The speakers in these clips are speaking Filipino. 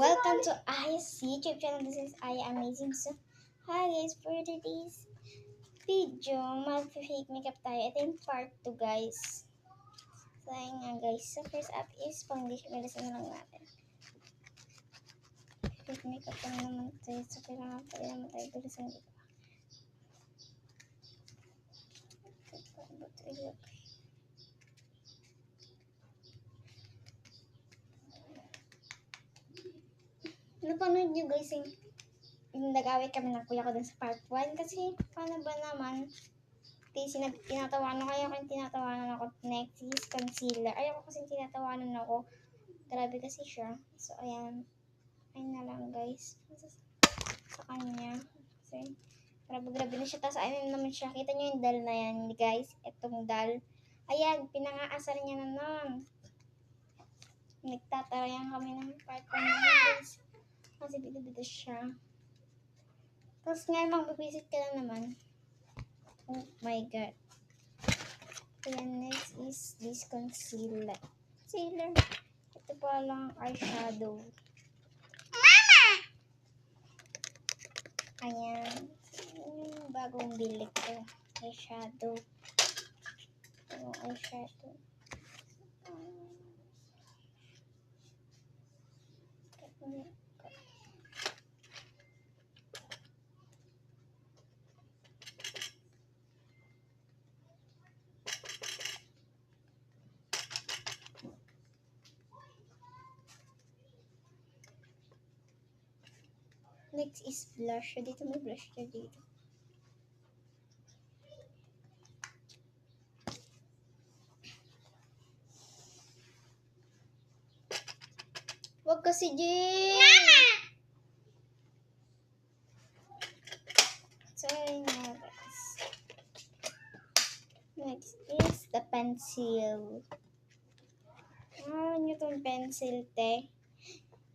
Welcome to Aya's YouTube channel. This is Aya Amazing. So, hi guys, for today's video, mag-fake makeup tayo. Ito yung part 2 guys. So, ayun nga guys. So, first up is foundation. Galasin na lang natin. Fake makeup lang naman tayo. So, kailangan pa rin naman tayo galasin dito. Napanood nyo guys yung nag-away kami ng kuya ko dun sa part 1 kasi paano ba naman tinatawanan ko yung tinatawanan ako next is concealer. Ayoko kasi tinatawanan ako. Grabe kasi siya. So ayan. Ayun na lang guys. Sa kanya. Kasi grabe na siya. Tapos ayun naman siya. Kita nyo yung dal na yan guys. Itong dal. Ayan. Pinangaasar niya na nun. Nagtatarayan kami ng part 1 na guys. Kasi bito-bito siya. Tapos ngayon magbabisit ka na naman. Oh my god. Ayan, next is this concealer. Ito pa lang eyeshadow. Mama! Ayan. Yung bagong bili ko. Eyeshadow. Eyeshadow. Next is blush. Dito may blush na dito. Wag kasi, Jane! Mama! So, yun nga guys. Next is the pencil. Nyo itong pencil, te.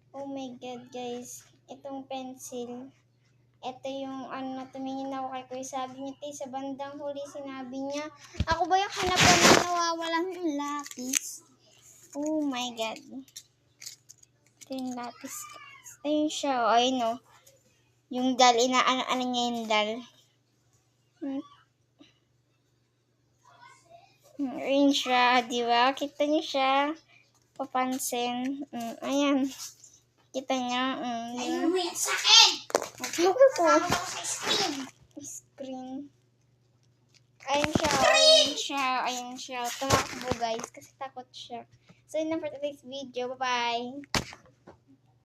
Oh my god, guys. Itong pencil. Ito yung tumingin ako kay Kuya. Sabi niya, te, sa bandang huli, sinabi niya, ako ba yung hanapan na nawawalan ng lapis? Oh my god. Ito yung lapis, guys. Ayun siya, ayun o. Yung dal, ano niya yung dal. Ayun siya, di ba? Kita niyo siya. Papansin. Ayan. Kita niya. Ayun mo yan sa akin! Kasama ko sa screen. Ayun siya. Tumakbo guys kasi takot siya. So yun na for today's video. Bye-bye!